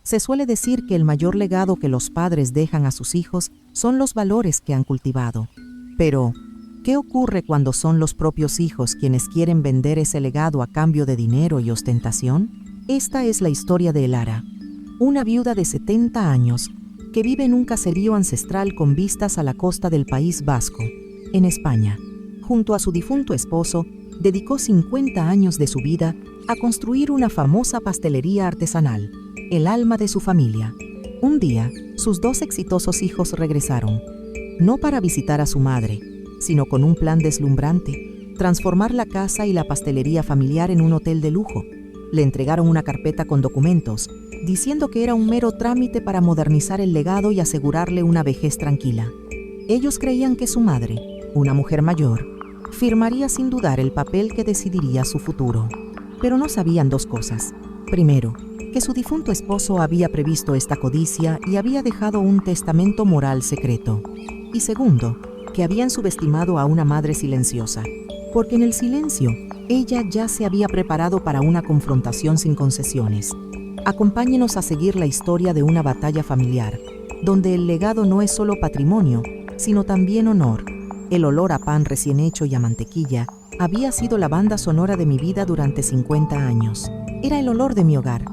Se suele decir que el mayor legado que los padres dejan a sus hijos son los valores que han cultivado. Pero, ¿qué ocurre cuando son los propios hijos quienes quieren vender ese legado a cambio de dinero y ostentación? Esta es la historia de Elara, una viuda de 70 años que vive en un caserío ancestral con vistas a la costa del País Vasco, en España. Junto a su difunto esposo, dedicó 50 años de su vida a construir una famosa pastelería artesanal, el alma de su familia. Un día, sus 2 exitosos hijos regresaron, no para visitar a su madre, sino con un plan deslumbrante: transformar la casa y la pastelería familiar en un hotel de lujo. Le entregaron una carpeta con documentos, diciendo que era un mero trámite para modernizar el legado y asegurarle una vejez tranquila. Ellos creían que su madre, una mujer mayor, firmaría sin dudar el papel que decidiría su futuro. Pero no sabían 2 cosas. Primero, que su difunto esposo había previsto esta codicia y había dejado un testamento moral secreto. Y segundo, que habían subestimado a una madre silenciosa, porque en el silencio ella ya se había preparado para una confrontación sin concesiones. Acompáñenos a seguir la historia de una batalla familiar, donde el legado no es solo patrimonio, sino también honor. El olor a pan recién hecho y a mantequilla había sido la banda sonora de mi vida durante 50 años. Era el olor de mi hogar,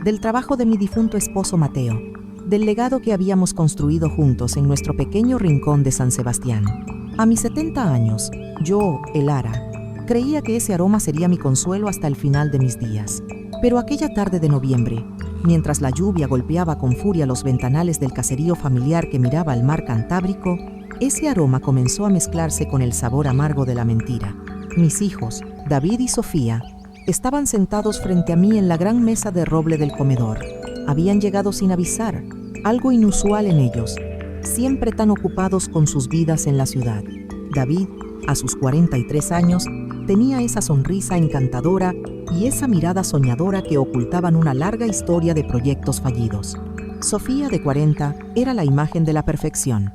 del trabajo de mi difunto esposo Mateo, del legado que habíamos construido juntos en nuestro pequeño rincón de San Sebastián. A mis 70 años, yo, Elara, creía que ese aroma sería mi consuelo hasta el final de mis días. Pero aquella tarde de noviembre, mientras la lluvia golpeaba con furia los ventanales del caserío familiar que miraba al mar Cantábrico, ese aroma comenzó a mezclarse con el sabor amargo de la mentira. Mis hijos, David y Sofía, estaban sentados frente a mí en la gran mesa de roble del comedor. Habían llegado sin avisar, algo inusual en ellos, siempre tan ocupados con sus vidas en la ciudad. David, a sus 43 años, tenía esa sonrisa encantadora y esa mirada soñadora que ocultaban una larga historia de proyectos fallidos. Sofía, de 40, era la imagen de la perfección,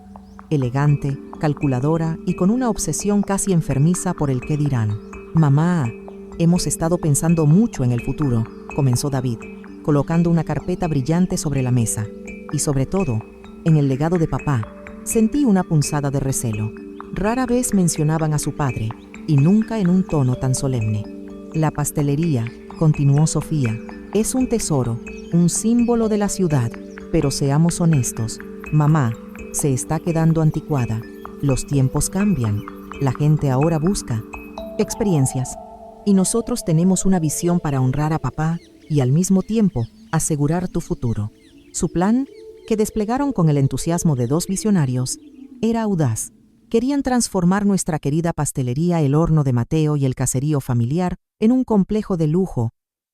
elegante, calculadora y con una obsesión casi enfermiza por el qué dirán. «Mamá, hemos estado pensando mucho en el futuro», comenzó David, colocando una carpeta brillante sobre la mesa. «Y sobre todo, en el legado de papá». Sentí una punzada de recelo. Rara vez mencionaban a su padre, y nunca en un tono tan solemne. «La pastelería», continuó Sofía, «es un tesoro, un símbolo de la ciudad, pero seamos honestos, mamá, se está quedando anticuada. Los tiempos cambian, la gente ahora busca experiencias, y nosotros tenemos una visión para honrar a papá y al mismo tiempo asegurar tu futuro». Su plan, que desplegaron con el entusiasmo de 2 visionarios, era audaz. Querían transformar nuestra querida pastelería El Horno de Mateo y el caserío familiar en un complejo de lujo,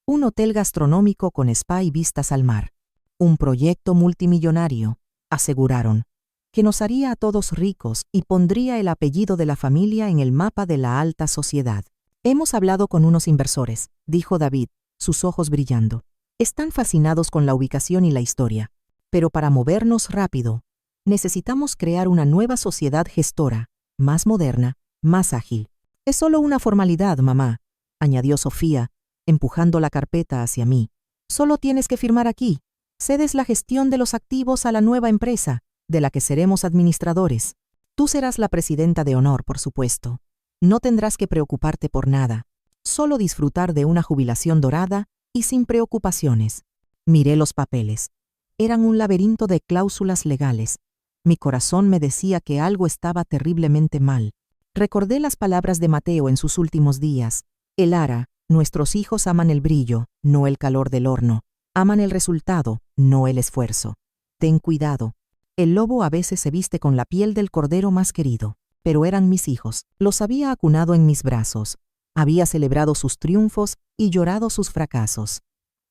un hotel gastronómico con spa y vistas al mar. Un proyecto multimillonario, aseguraron, que nos haría a todos ricos y pondría el apellido de la familia en el mapa de la alta sociedad. «Hemos hablado con unos inversores», dijo David, sus ojos brillando. «Están fascinados con la ubicación y la historia, pero para movernos rápido, necesitamos crear una nueva sociedad gestora, más moderna, más ágil». «Es solo una formalidad, mamá», añadió Sofía, empujando la carpeta hacia mí. «Solo tienes que firmar aquí. Cedes la gestión de los activos a la nueva empresa, de la que seremos administradores. Tú serás la presidenta de honor, por supuesto. No tendrás que preocuparte por nada, solo disfrutar de una jubilación dorada y sin preocupaciones». Miré los papeles. Eran un laberinto de cláusulas legales. Mi corazón me decía que algo estaba terriblemente mal. Recordé las palabras de Mateo en sus últimos días. «Elara, nuestros hijos aman el brillo, no el calor del horno. Aman el resultado, no el esfuerzo. Ten cuidado. El lobo a veces se viste con la piel del cordero más querido». Pero eran mis hijos. Los había acunado en mis brazos. Había celebrado sus triunfos y llorado sus fracasos.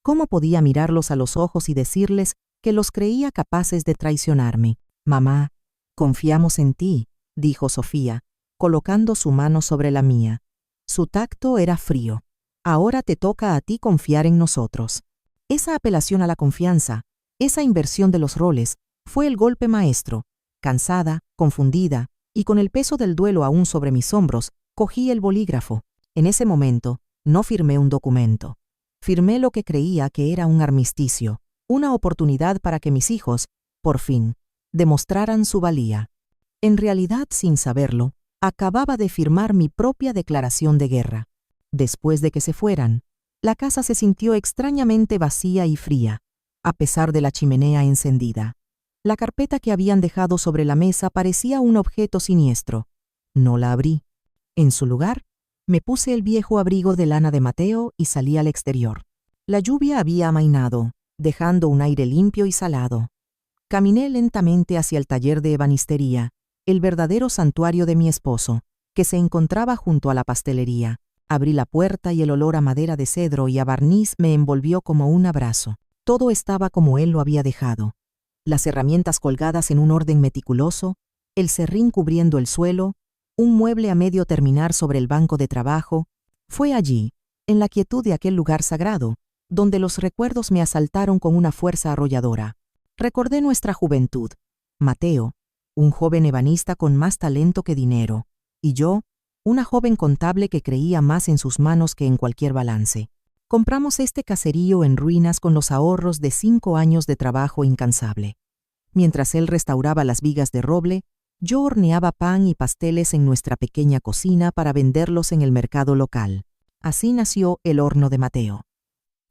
¿Cómo podía mirarlos a los ojos y decirles que los creía capaces de traicionarme? «Mamá, confiamos en ti», dijo Sofía, colocando su mano sobre la mía. Su tacto era frío. «Ahora te toca a ti confiar en nosotros». Esa apelación a la confianza, esa inversión de los roles, fue el golpe maestro. Cansada, confundida, y con el peso del duelo aún sobre mis hombros, cogí el bolígrafo. En ese momento, no firmé un documento. Firmé lo que creía que era un armisticio, una oportunidad para que mis hijos, por fin, demostraran su valía. En realidad, sin saberlo, acababa de firmar mi propia declaración de guerra. Después de que se fueran, la casa se sintió extrañamente vacía y fría, a pesar de la chimenea encendida. La carpeta que habían dejado sobre la mesa parecía un objeto siniestro. No la abrí. En su lugar, me puse el viejo abrigo de lana de Mateo y salí al exterior. La lluvia había amainado, dejando un aire limpio y salado. Caminé lentamente hacia el taller de ebanistería, el verdadero santuario de mi esposo, que se encontraba junto a la pastelería. Abrí la puerta y el olor a madera de cedro y a barniz me envolvió como un abrazo. Todo estaba como él lo había dejado. Las herramientas colgadas en un orden meticuloso, el serrín cubriendo el suelo, un mueble a medio terminar sobre el banco de trabajo. Fue allí, en la quietud de aquel lugar sagrado, donde los recuerdos me asaltaron con una fuerza arrolladora. Recordé nuestra juventud. Mateo, un joven ebanista con más talento que dinero, y yo, una joven contable que creía más en sus manos que en cualquier balance. Compramos este caserío en ruinas con los ahorros de 5 años de trabajo incansable. Mientras él restauraba las vigas de roble, yo horneaba pan y pasteles en nuestra pequeña cocina para venderlos en el mercado local. Así nació el horno de Mateo.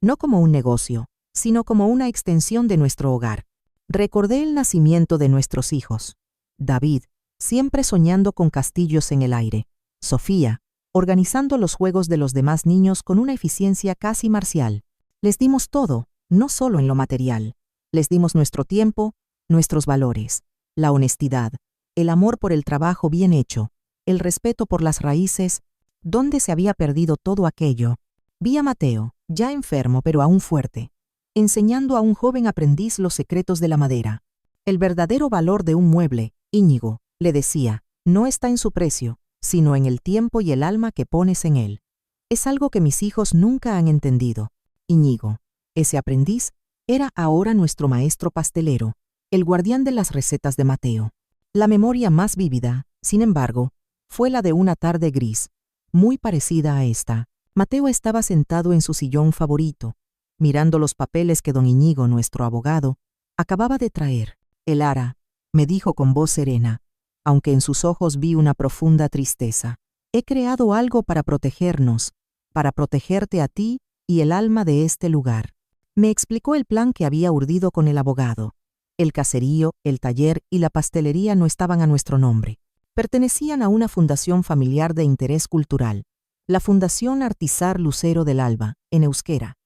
No como un negocio, sino como una extensión de nuestro hogar. Recordé el nacimiento de nuestros hijos. David, siempre soñando con castillos en el aire. Sofía, organizando los juegos de los demás niños con una eficiencia casi marcial. Les dimos todo, no solo en lo material. Les dimos nuestro tiempo, nuestros valores, la honestidad, el amor por el trabajo bien hecho, el respeto por las raíces. ¿Dónde se había perdido todo aquello? Vi a Mateo, ya enfermo pero aún fuerte, enseñando a un joven aprendiz los secretos de la madera. El verdadero valor de un mueble, Íñigo, le decía, no está en su precio, sino en el tiempo y el alma que pones en él. Es algo que mis hijos nunca han entendido. Íñigo, ese aprendiz, era ahora nuestro maestro pastelero, el guardián de las recetas de Mateo. La memoria más vívida, sin embargo, fue la de una tarde gris, muy parecida a esta. Mateo estaba sentado en su sillón favorito, mirando los papeles que don Íñigo, nuestro abogado, acababa de traer. Elara, me dijo con voz serena, aunque en sus ojos vi una profunda tristeza. He creado algo para protegernos, para protegerte a ti y el alma de este lugar. Me explicó el plan que había urdido con el abogado. El caserío, el taller y la pastelería no estaban a nuestro nombre. Pertenecían a una fundación familiar de interés cultural, la Fundación Artisar Lucero del Alba, en euskera.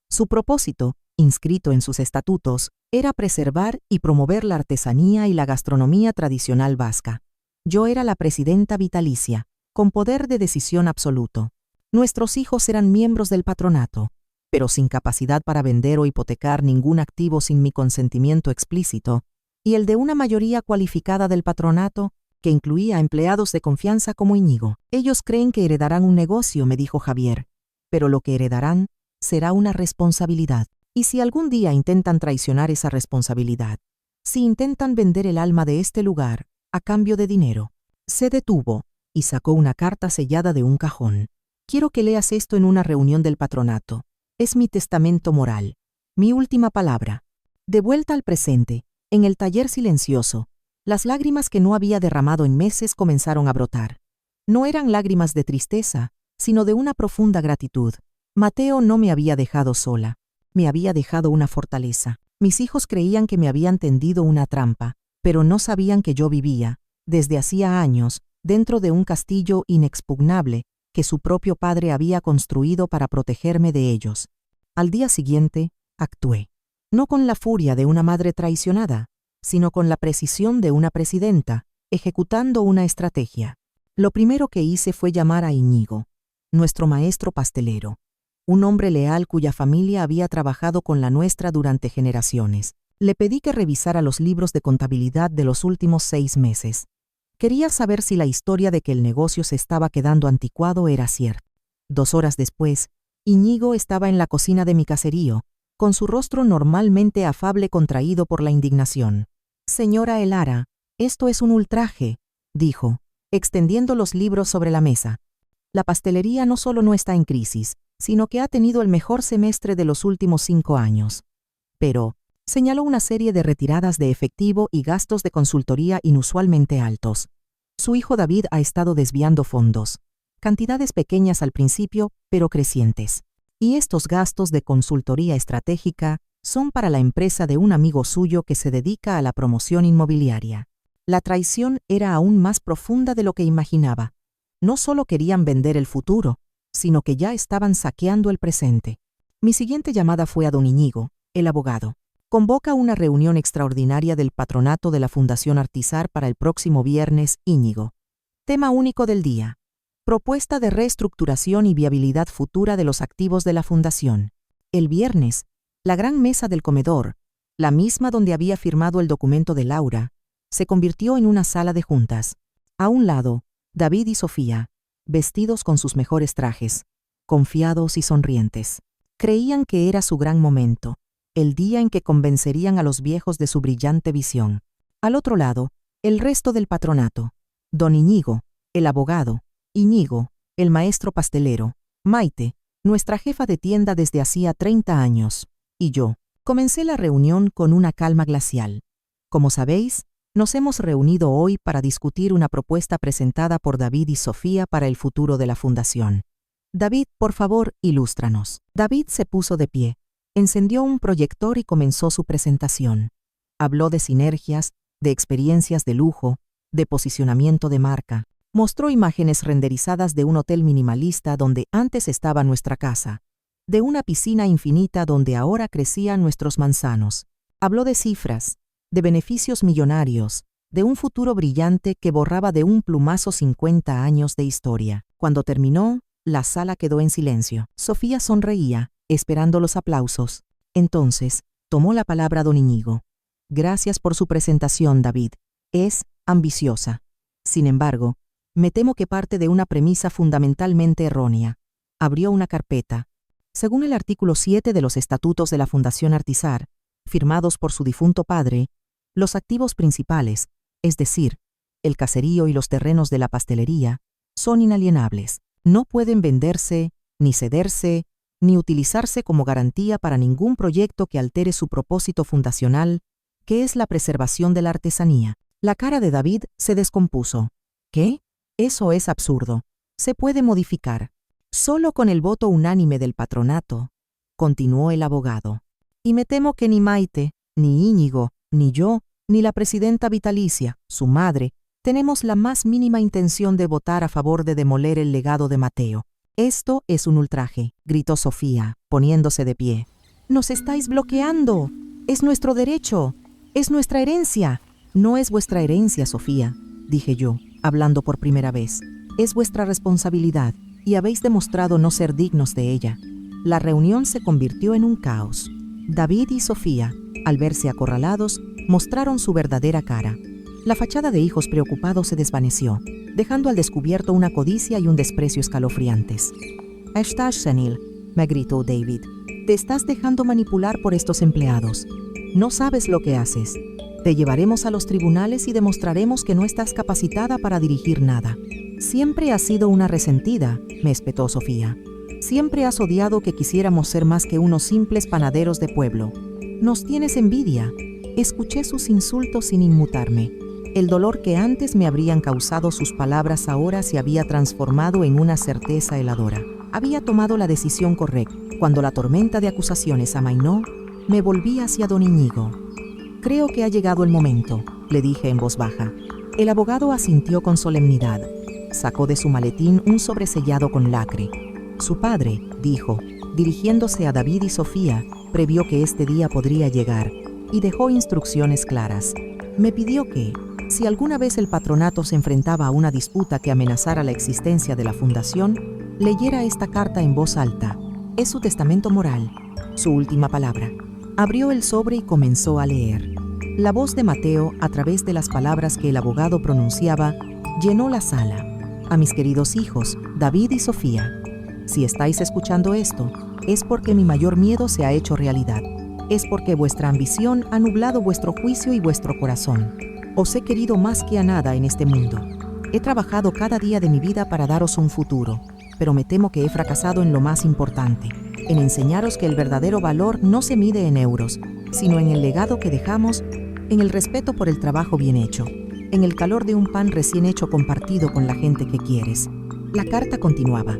Su propósito, inscrito en sus estatutos, era preservar y promover la artesanía y la gastronomía tradicional vasca. Yo era la presidenta vitalicia, con poder de decisión absoluto. Nuestros hijos eran miembros del patronato, pero sin capacidad para vender o hipotecar ningún activo sin mi consentimiento explícito, y el de una mayoría cualificada del patronato, que incluía empleados de confianza como Íñigo. Ellos creen que heredarán un negocio, me dijo Javier, pero lo que heredarán será una responsabilidad. Y si algún día intentan traicionar esa responsabilidad, si intentan vender el alma de este lugar a cambio de dinero. Se detuvo y sacó una carta sellada de un cajón. Quiero que leas esto en una reunión del patronato. Es mi testamento moral, mi última palabra. De vuelta al presente, en el taller silencioso, las lágrimas que no había derramado en meses comenzaron a brotar. No eran lágrimas de tristeza, sino de una profunda gratitud. Mateo no me había dejado sola. Me había dejado una fortaleza. Mis hijos creían que me habían tendido una trampa, pero no sabían que yo vivía, desde hacía años, dentro de un castillo inexpugnable que su propio padre había construido para protegerme de ellos. Al día siguiente, actué. No con la furia de una madre traicionada, sino con la precisión de una presidenta, ejecutando una estrategia. Lo primero que hice fue llamar a Íñigo, nuestro maestro pastelero, un hombre leal cuya familia había trabajado con la nuestra durante generaciones. Le pedí que revisara los libros de contabilidad de los últimos 6 meses. Quería saber si la historia de que el negocio se estaba quedando anticuado era cierta. 2 horas después, Íñigo estaba en la cocina de mi caserío, con su rostro normalmente afable contraído por la indignación. «Señora Elara, esto es un ultraje», dijo, extendiendo los libros sobre la mesa. «La pastelería no solo no está en crisis, sino que ha tenido el mejor semestre de los últimos 5 años. Pero, Señaló una serie de retiradas de efectivo y gastos de consultoría inusualmente altos. Su hijo David ha estado desviando fondos. Cantidades pequeñas al principio, pero crecientes. Y estos gastos de consultoría estratégica son para la empresa de un amigo suyo que se dedica a la promoción inmobiliaria. La traición era aún más profunda de lo que imaginaba. No solo querían vender el futuro, sino que ya estaban saqueando el presente. Mi siguiente llamada fue a don Íñigo, el abogado. Convoca una reunión extraordinaria del patronato de la Fundación Artisar para el próximo viernes, Íñigo. Tema único del día. Propuesta de reestructuración y viabilidad futura de los activos de la Fundación. El viernes, la gran mesa del comedor, la misma donde había firmado el documento de Laura, se convirtió en una sala de juntas. A un lado, David y Sofía, vestidos con sus mejores trajes, confiados y sonrientes. Creían que era su gran momento, el día en que convencerían a los viejos de su brillante visión. Al otro lado, el resto del patronato. Don Íñigo, el abogado, Íñigo, el maestro pastelero, Maite, nuestra jefa de tienda desde hacía 30 años, y yo. Comencé la reunión con una calma glacial. Como sabéis, nos hemos reunido hoy para discutir una propuesta presentada por David y Sofía para el futuro de la Fundación. David, por favor, ilústranos. David se puso de pie, encendió un proyector y comenzó su presentación. Habló de sinergias, de experiencias de lujo, de posicionamiento de marca. Mostró imágenes renderizadas de un hotel minimalista donde antes estaba nuestra casa, de una piscina infinita donde ahora crecían nuestros manzanos. Habló de cifras, de beneficios millonarios, de un futuro brillante que borraba de un plumazo 50 años de historia. Cuando terminó, la sala quedó en silencio. Sofía sonreía, esperando los aplausos. Entonces, tomó la palabra don Íñigo. Gracias por su presentación, David. Es ambiciosa. Sin embargo, me temo que parte de una premisa fundamentalmente errónea. Abrió una carpeta. Según el artículo 7 de los estatutos de la Fundación Artisar, firmados por su difunto padre, los activos principales, es decir, el caserío y los terrenos de la pastelería, son inalienables. No pueden venderse, ni cederse, ni utilizarse como garantía para ningún proyecto que altere su propósito fundacional, que es la preservación de la artesanía. La cara de David se descompuso. ¿Qué? Eso es absurdo. Se puede modificar. Solo con el voto unánime del patronato, continuó el abogado. Y me temo que ni Maite, ni Íñigo, ni yo, ni la presidenta vitalicia, su madre, tenemos la más mínima intención de votar a favor de demoler el legado de Mateo. Esto es un ultraje, gritó Sofía, poniéndose de pie. ¡Nos estáis bloqueando! ¡Es nuestro derecho! ¡Es nuestra herencia! No es vuestra herencia, Sofía, dije yo, hablando por primera vez. Es vuestra responsabilidad, y habéis demostrado no ser dignos de ella. La reunión se convirtió en un caos. David y Sofía, al verse acorralados, mostraron su verdadera cara. La fachada de hijos preocupados se desvaneció, dejando al descubierto una codicia y un desprecio escalofriantes. «Estás senil», me gritó David. «Te estás dejando manipular por estos empleados. No sabes lo que haces. Te llevaremos a los tribunales y demostraremos que no estás capacitada para dirigir nada». «Siempre has sido una resentida», me espetó Sofía. «Siempre has odiado que quisiéramos ser más que unos simples panaderos de pueblo. Nos tienes envidia». Escuché sus insultos sin inmutarme. El dolor que antes me habrían causado sus palabras ahora se había transformado en una certeza heladora. Había tomado la decisión correcta. Cuando la tormenta de acusaciones amainó, me volví hacia don Íñigo. «Creo que ha llegado el momento», le dije en voz baja. El abogado asintió con solemnidad. Sacó de su maletín un sobresellado con lacre. Su padre, dijo, dirigiéndose a David y Sofía, previó que este día podría llegar, y dejó instrucciones claras. Me pidió que, si alguna vez el patronato se enfrentaba a una disputa que amenazara la existencia de la fundación, leyera esta carta en voz alta. Es su testamento moral, su última palabra. Abrió el sobre y comenzó a leer. La voz de Mateo, a través de las palabras que el abogado pronunciaba, llenó la sala. A mis queridos hijos, David y Sofía, si estáis escuchando esto, es porque mi mayor miedo se ha hecho realidad. Es porque vuestra ambición ha nublado vuestro juicio y vuestro corazón. Os he querido más que a nada en este mundo. He trabajado cada día de mi vida para daros un futuro, pero me temo que he fracasado en lo más importante. en enseñaros que el verdadero valor no se mide en euros, sino en el legado que dejamos, en el respeto por el trabajo bien hecho, en el calor de un pan recién hecho compartido con la gente que quieres. La carta continuaba,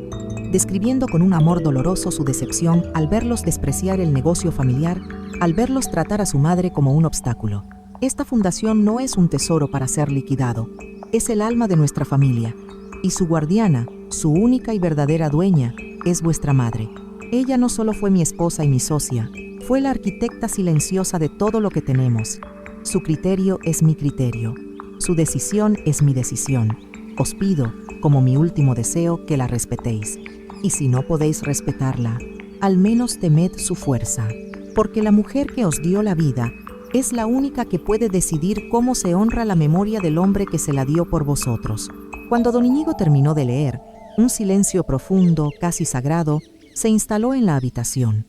describiendo con un amor doloroso su decepción al verlos despreciar el negocio familiar, al verlos tratar a su madre como un obstáculo. Esta fundación no es un tesoro para ser liquidado, es el alma de nuestra familia, y su guardiana, su única y verdadera dueña, es vuestra madre. Ella no solo fue mi esposa y mi socia, fue la arquitecta silenciosa de todo lo que tenemos. Su criterio es mi criterio, su decisión es mi decisión. Os pido, como mi último deseo, que la respetéis. Y si no podéis respetarla, al menos temed su fuerza, porque la mujer que os dio la vida es la única que puede decidir cómo se honra la memoria del hombre que se la dio por vosotros. Cuando don Íñigo terminó de leer, un silencio profundo, casi sagrado, se instaló en la habitación.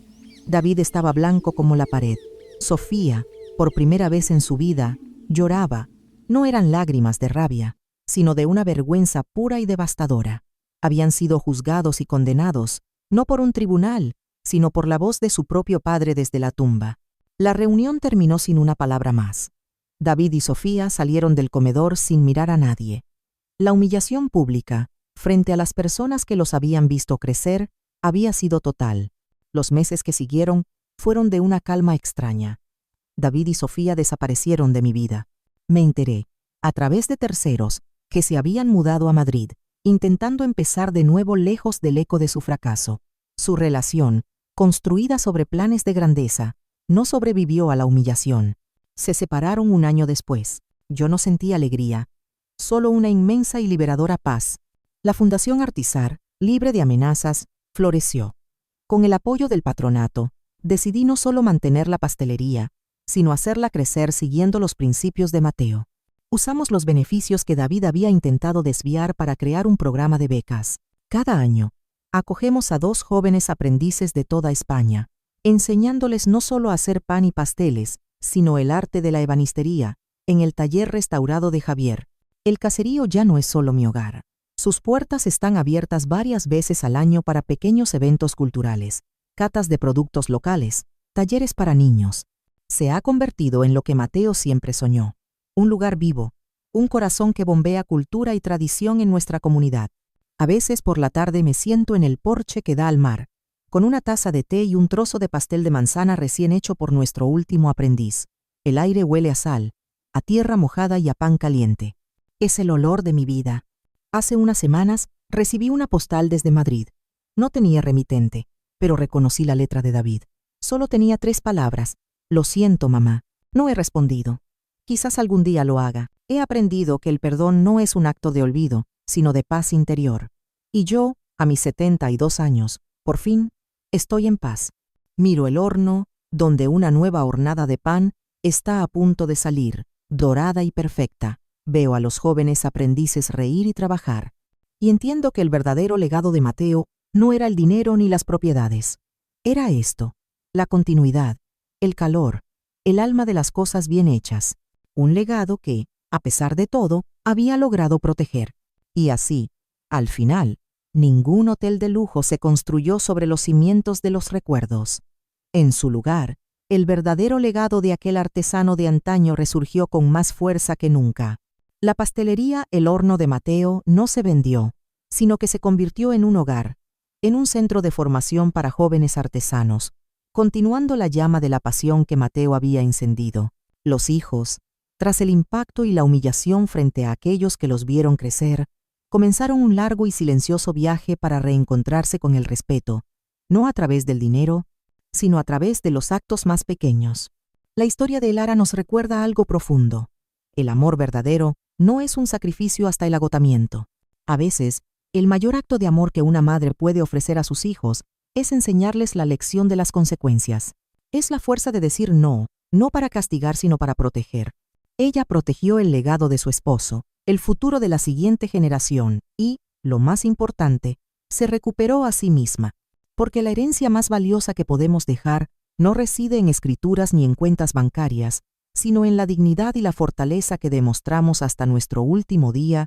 David estaba blanco como la pared. Sofía, por primera vez en su vida, lloraba. No eran lágrimas de rabia, sino de una vergüenza pura y devastadora. Habían sido juzgados y condenados, no por un tribunal, sino por la voz de su propio padre desde la tumba. La reunión terminó sin una palabra más. David y Sofía salieron del comedor sin mirar a nadie. La humillación pública, frente a las personas que los habían visto crecer, había sido total. Los meses que siguieron fueron de una calma extraña. David y Sofía desaparecieron de mi vida. Me enteré, a través de terceros, que se habían mudado a Madrid, intentando empezar de nuevo lejos del eco de su fracaso. Su relación, construida sobre planes de grandeza, no sobrevivió a la humillación. Se separaron un año después. Yo no sentí alegría, solo una inmensa y liberadora paz. La Fundación Artisar, libre de amenazas, floreció. Con el apoyo del patronato, decidí no solo mantener la pastelería, sino hacerla crecer siguiendo los principios de Mateo. Usamos los beneficios que David había intentado desviar para crear un programa de becas. Cada año, acogemos a 2 jóvenes aprendices de toda España, enseñándoles no solo a hacer pan y pasteles, sino el arte de la ebanistería, en el taller restaurado de Javier. El caserío ya no es solo mi hogar. Sus puertas están abiertas varias veces al año para pequeños eventos culturales, catas de productos locales, talleres para niños. Se ha convertido en lo que Mateo siempre soñó. Un lugar vivo, un corazón que bombea cultura y tradición en nuestra comunidad. A veces por la tarde me siento en el porche que da al mar, con una taza de té y un trozo de pastel de manzana recién hecho por nuestro último aprendiz. El aire huele a sal, a tierra mojada y a pan caliente. Es el olor de mi vida. Hace unas semanas recibí una postal desde Madrid. No tenía remitente, pero reconocí la letra de David. Solo tenía 3 palabras. Lo siento, mamá. No he respondido. Quizás algún día lo haga. He aprendido que el perdón no es un acto de olvido, sino de paz interior. Y yo, a mis 72 años, por fin, estoy en paz. Miro el horno, donde una nueva hornada de pan está a punto de salir, dorada y perfecta. Veo a los jóvenes aprendices reír y trabajar. Y entiendo que el verdadero legado de Mateo no era el dinero ni las propiedades. Era esto, la continuidad, el calor, el alma de las cosas bien hechas. Un legado que, a pesar de todo, había logrado proteger. Y así, al final, ningún hotel de lujo se construyó sobre los cimientos de los recuerdos. En su lugar, el verdadero legado de aquel artesano de antaño resurgió con más fuerza que nunca. La pastelería El Horno de Mateo no se vendió, sino que se convirtió en un hogar, en un centro de formación para jóvenes artesanos, continuando la llama de la pasión que Mateo había encendido. Los hijos, tras el impacto y la humillación frente a aquellos que los vieron crecer, comenzaron un largo y silencioso viaje para reencontrarse con el respeto, no a través del dinero, sino a través de los actos más pequeños. La historia de Lara nos recuerda algo profundo. El amor verdadero no es un sacrificio hasta el agotamiento. A veces, el mayor acto de amor que una madre puede ofrecer a sus hijos es enseñarles la lección de las consecuencias. Es la fuerza de decir no, no para castigar sino para proteger. Ella protegió el legado de su esposo, el futuro de la siguiente generación y, lo más importante, se recuperó a sí misma, porque la herencia más valiosa que podemos dejar no reside en escrituras ni en cuentas bancarias, sino en la dignidad y la fortaleza que demostramos hasta nuestro último día